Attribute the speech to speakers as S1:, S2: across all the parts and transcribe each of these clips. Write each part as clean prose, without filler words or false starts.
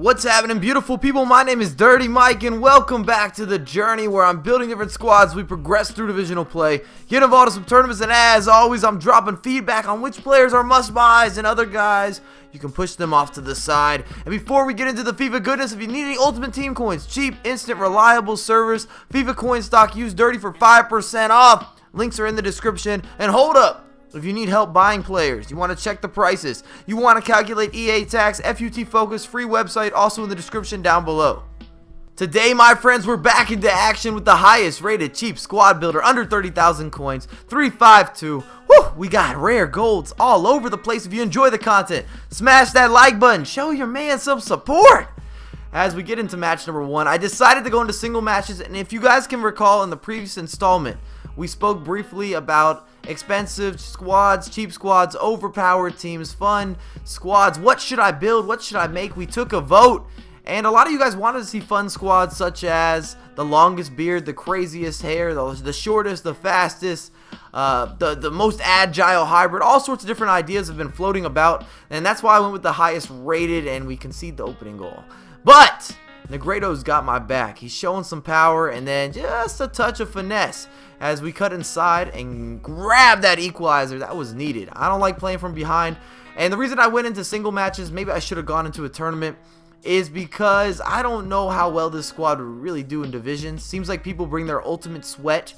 S1: What's happening, beautiful people? My name is Dirty Mike, and welcome back to the journey where I'm building different squads. We progress through divisional play, get involved in some tournaments, and as always, I'm dropping feedback on which players are must-buys and other guys you can push them off to the side. And before we get into the FIFA goodness, if you need any Ultimate Team coins, cheap, instant, reliable servers, FIFA coin stock, use Dirty for 5% off. Links are in the description. And hold up! If you need help buying players, you want to check the prices, you want to calculate EA tax, FUT Focus, free website, also in the description down below. Today, my friends, we're back into action with the highest rated cheap squad builder, under 30,000 coins, 352. Woo! We got rare golds all over the place. If you enjoy the content, smash that like button, show your man some support. As we get into match number 1, I decided to go into single matches, and if you guys can recall in the previous installment, we spoke briefly about expensive squads, cheap squads, overpowered teams, fun squads. What should I build? What should I make? We took a vote, and a lot of you guys wanted to see fun squads such as the longest beard, the craziest hair, the shortest, the fastest, the most agile hybrid. All sorts of different ideas have been floating about, and that's why I went with the highest rated, and we conceded the opening goal. But Negredo's got my back. He's showing some power and then just a touch of finesse as we cut inside and grab that equalizer. That was needed. I don't like playing from behind. And the reason I went into single matches, maybe I should have gone into a tournament, is because I don't know how well this squad would really do in divisions. Seems like people bring their ultimate sweat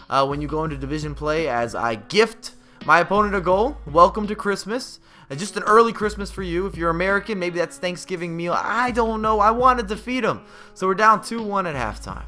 S1: when you go into division play, as I gift my opponent a goal. Welcome to Christmas. Just an early Christmas for you. If you're American, maybe that's Thanksgiving meal. I don't know. I want to defeat them. So we're down 2-1 at halftime.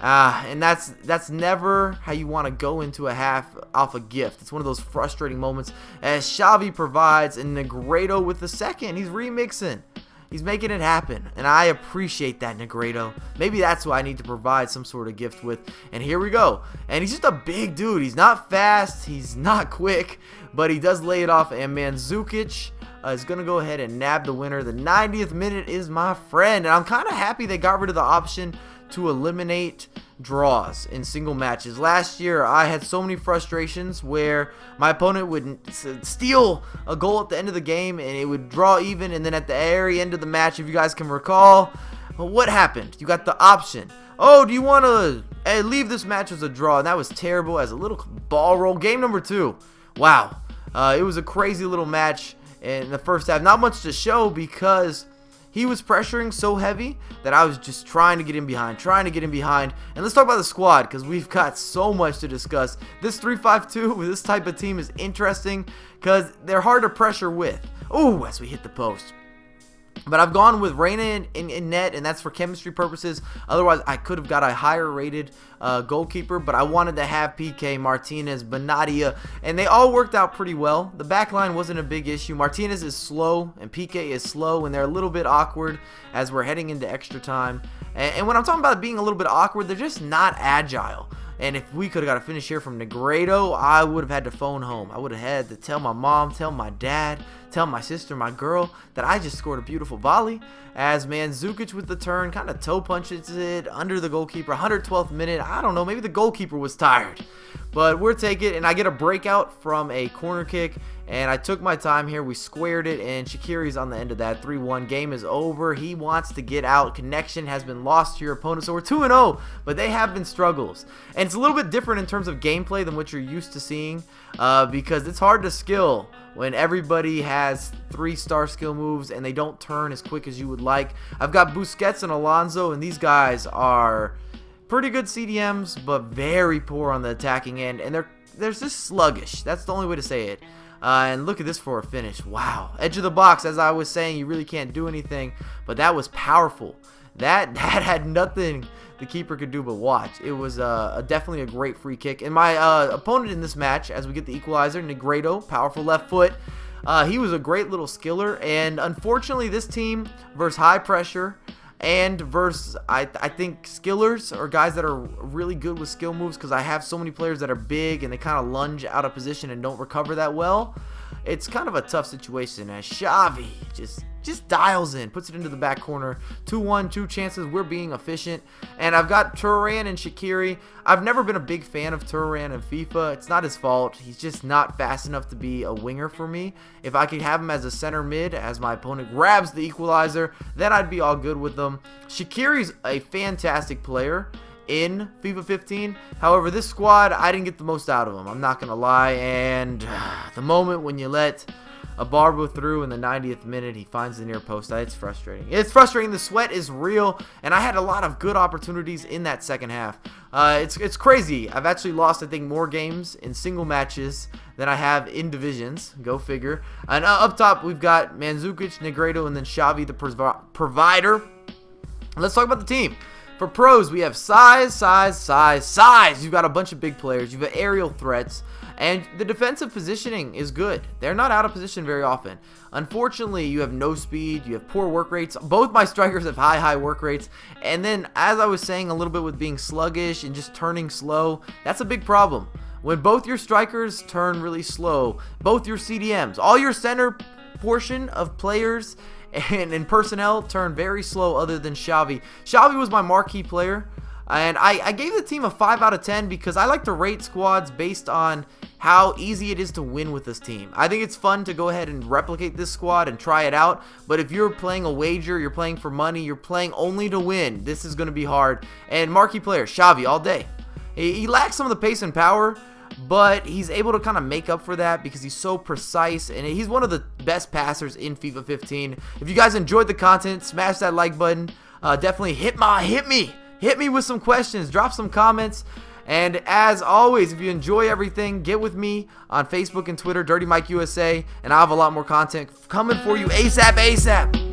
S1: And that's never how you want to go into a half off a gift. It's one of those frustrating moments as Xavi provides and Negredo with the second. He's remixing. He's making it happen, and I appreciate that, Negredo. Maybe that's who I need to provide some sort of gift with. And here we go. And he's just a big dude. He's not fast. He's not quick, but he does lay it off. And Mandzukic is going to go ahead and nab the winner. The 90th minute is my friend, and I'm kind of happy they got rid of the option to eliminate draws in single matches. Last year, I had so many frustrations where my opponent would steal a goal at the end of the game and it would draw even, and then at the very end of the match, if you guys can recall, well, what happened? You got the option. Oh, do you want to leave this match as a draw? And that was terrible as a little ball roll. Game number 2. Wow. It was a crazy little match in the first half. Not much to show because he was pressuring so heavy that I was just trying to get in behind, And let's talk about the squad, because we've got so much to discuss. This 3-5-2 with this type of team is interesting because they're hard to pressure with. Ooh, as we hit the post. But I've gone with Reina in net, and that's for chemistry purposes. Otherwise, I could have got a higher rated goalkeeper, but I wanted to have PK, Martinez, Benatia, and they all worked out pretty well. The back line wasn't a big issue. Martinez is slow, and PK is slow, and they're a little bit awkward as we're heading into extra time. And when I'm talking about being a little bit awkward, they're just not agile. And if we could have got a finish here from Negredo, I would have had to phone home. I would have had to tell my mom, tell my dad, tell my sister, my girl, that I just scored a beautiful volley. As Mandzukic with the turn, kind of toe punches it under the goalkeeper. 112th minute. I don't know. Maybe the goalkeeper was tired. But we'll take it. And I get a breakout from a corner kick. And I took my time here. We squared it. And Shaqiri's on the end of that. 3-1. Game is over. He wants to get out. Connection has been lost to your opponent. So we're 2-0. But they have been struggles. And it's a little bit different in terms of gameplay than what you're used to seeing. Because it's hard to skill when everybody has 3-star skill moves and they don't turn as quick as you would like. I've got Busquets and Alonso, and these guys are pretty good CDMs, but very poor on the attacking end, and they're just sluggish. That's the only way to say it. And look at this for a finish. Wow. Edge of the box, as I was saying, you really can't do anything, but that was powerful. That had nothing the keeper could do but watch. It was definitely a great free kick. And my opponent in this match, as we get the equalizer, Negredo, powerful left foot. He was a great little skiller, and unfortunately this team versus high pressure and versus I think skillers, or guys that are really good with skill moves, because I have so many players that are big and they kind of lunge out of position and don't recover that well. It's kind of a tough situation as Xavi just just dials in, puts it into the back corner. 2-1, 2 chances. We're being efficient. And I've got Turan and Shaqiri. I've never been a big fan of Turan in FIFA. It's not his fault. He's just not fast enough to be a winger for me. If I could have him as a center mid, as my opponent grabs the equalizer, then I'd be all good with them. Shaqiri's a fantastic player in FIFA 15. However, this squad, I didn't get the most out of him. I'm not going to lie. And the moment when you let a Barbo through in the 90th minute, he finds the near post. It's frustrating. It's frustrating. The sweat is real, and I had a lot of good opportunities in that second half. It's crazy. I've actually lost, I think, more games in single matches than I have in divisions. Go figure. And up top, we've got Mandzukic, Negredo, and then Xavi, the provider. Let's talk about the team. For pros, we have size. You've got a bunch of big players. You've got aerial threats. And the defensive positioning is good. They're not out of position very often. Unfortunately, you have no speed. You have poor work rates. Both my strikers have high work rates. And then, as I was saying a little bit with being sluggish and just turning slow, that's a big problem. When both your strikers turn really slow, both your CDMs, all your center portion of players and personnel turn very slow other than Xavi. Xavi was my marquee player. And I gave the team a 5 out of 10 because I like to rate squads based on how easy it is to win with this team. I think it's fun to go ahead and replicate this squad and try it out. But if you're playing a wager, you're playing for money, you're playing only to win, this is going to be hard. And marquee player, Xavi, all day. He lacks some of the pace and power, but he's able to kind of make up for that because he's so precise, and he's one of the best passers in FIFA 15. If you guys enjoyed the content, smash that like button. Definitely hit me with some questions, drop some comments, and as always, if you enjoy everything, get with me on Facebook and Twitter, Dirty Mike USA, and I'll have a lot more content coming for you ASAP.